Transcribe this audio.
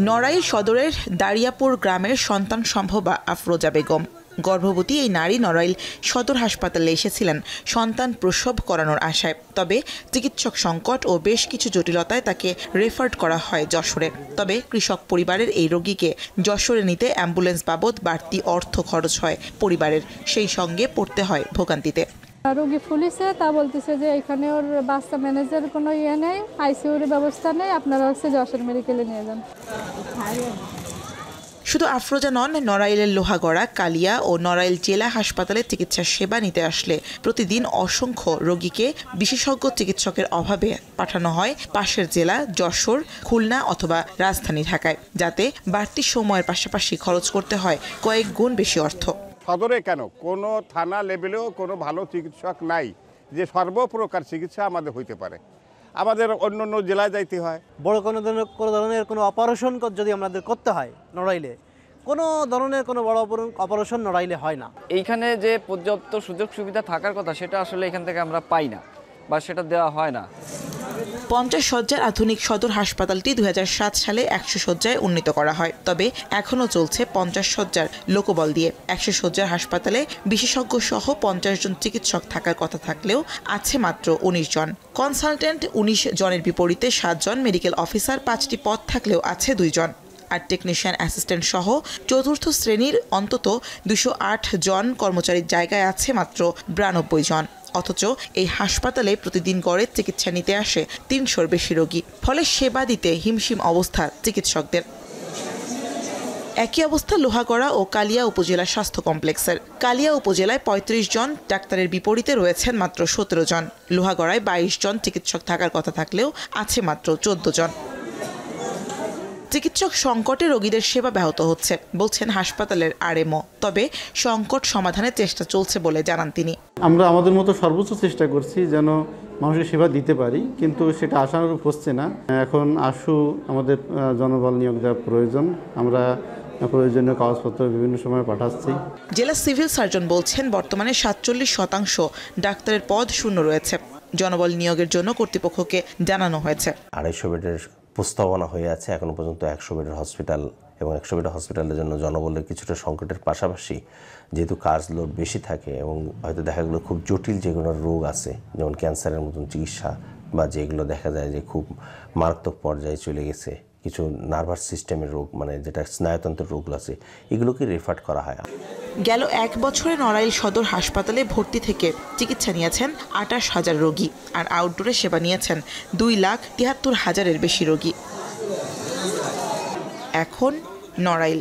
নড়াইল সদরের দারিয়াপুর গ্রামের সন্তান সম্ভবা আফরোজা বেগম। গর্ভবতী এই নারী নড়াইল সদর হাসপাতালে এসেছিলেন সন্তান প্রসব করানোর আশায়। তবে চিকিৎসক সংকট ও বেশ কিছু জটিলতায় তাকে রেফার করা হয় যশোরে। তবে কৃষক পরিবারের এই রোগীকে যশোরে নিতে অ্যাম্বুলেন্স বাবদ বাড়তি অর্থ খরচ হয় পরিবারের, সেই সঙ্গে পড়তে হয় ভোগান্তিতে। রোগী ফুলিছে, তা বলতেছে যে এখানে ওর বাচ্চা ম্যানেজার কোনো ইয়ে নেই, আইসিইউর ব্যবস্থা নেই, আপনারা হচ্ছে যশোর মেডিকেলে নিয়ে যান। শুধু আফরোজা নন, নড়াইলের লোহাগড়া, কালিয়া ও নড়াইল জেলা হাসপাতালে চিকিৎসা সেবা নিতে আসলে প্রতিদিন অসংখ্য রোগীকে বিশেষজ্ঞ চিকিৎসকের অভাবে পাঠানো হয় পাশের জেলা যশোর, খুলনা অথবা রাজধানী ঢাকায়, যাতে বাড়তি সময়ের পাশাপাশি খরচ করতে হয় কয়েক গুণ বেশি অর্থ। সদরে কেন কোনো থানা লেভেলেও কোনো ভালো চিকিৎসক নাই যে সর্বপ্রকার চিকিৎসা আমাদের হইতে পারে। আমাদের অন্য অন্য জেলায় যাইতে হয়। বড় কোনো ধরনের কোনো অপারেশন যদি আমাদের করতে হয় নড়াইলে, কোনো ধরনের কোনো বড় অপারেশন নড়াইলে হয় না। এইখানে যে পর্যাপ্ত সুযোগ সুবিধা থাকার কথা সেটা আসলে এখান থেকে আমরা পাই না বা সেটা দেওয়া হয় না। 50 শয্যার আধুনিক সদর হাসপাতালটি 2007 সালে 100 শয্যায় উন্নীত করা হয়। তবে এখনও চলছে 50 শয্যার লোকবল দিয়ে। 100 শয্যার হাসপাতালে বিশেষজ্ঞ সহ 50 জন চিকিৎসক থাকার কথা থাকলেও আছে মাত্র 19 জন। কনসালটেন্ট 19 জনের বিপরীতে 7 জন, মেডিকেল অফিসার 5টি পদ থাকলেও আছে 2 জন। আর টেকনিশিয়ান অ্যাসিস্ট্যান্ট সহ চতুর্থ শ্রেণীর অন্তত 208 জন কর্মচারীর জায়গায় আছে মাত্র 92 জন। অথচ এই হাসপাতালে প্রতিদিন গড়ে চিকিৎসা নিতে আসে 300-র বেশি রোগী। ফলে সেবা দিতে হিমশিম অবস্থা চিকিৎসকদের। একই অবস্থা লোহাগড়া ও কালিয়া উপজেলা স্বাস্থ্য কমপ্লেক্সের। কালিয়া উপজেলায় 35 জন, ডাক্তারের বিপরীতে রয়েছেন মাত্র 17 জন। লোহাগড়ায় 22 জন চিকিৎসক থাকার কথা থাকলেও আছে মাত্র 14 জন। চিকিৎসক সংকটে রোগীদের সেবা ব্যাহত হচ্ছে বলছেন হাসপাতালের আরএমও। তবে সংকট সমাধানের চেষ্টা চলছে বলে জানান তিনি। আমরা আমাদের মতো সর্বোচ্চ চেষ্টা করছি যেন মানুষের সেবা দিতে পারি, কিন্তু সেটা আশানুরূপ হচ্ছে না। এখন আমাদের জনবল নিয়োগ দেওয়া প্রয়োজন। আমরা প্রয়োজনীয় কাগজপত্র বিভিন্ন সময় পাঠাচ্ছি। জেলা সিভিল সার্জন বলছেন বর্তমানে 47% ডাক্তারের পদ শূন্য রয়েছে। জনবল নিয়োগের জন্য কর্তৃপক্ষকে জানানো হয়েছে। 250 বেডের প্রস্তাবনা হয়ে আছে এখনো পর্যন্ত 100 বেডের হসপিটাল, এবং 100 বেডের হসপিটালের জন্য জনবলের কিছুটা সংকটের পাশাপাশি যেহেতু কাজ লোড বেশি থাকে এবং হয়তো দেখা গেলো খুব জটিল যেগুলো রোগ আছে, যেমন ক্যান্সারের মতন চিকিৎসা বা যেগুলো দেখা যায় যে খুব মারাত্মক পর্যায়ে চলে গেছে, কিছু নার্ভাস সিস্টেমের রোগ মানে যেটা স্নায়ুতন্ত্রের রোগগুলো আছে, এগুলোকে রেফার করা হয়। গেল 1 বছরে নড়াইল সদর হাসপাতালে ভর্তি থেকে চিকিৎসা নিয়েছেন 28,000 রোগী, আর আউটডোরে সেবা নিয়েছেন 2,73,000-এর বেশি রোগী। এখন নড়াইল।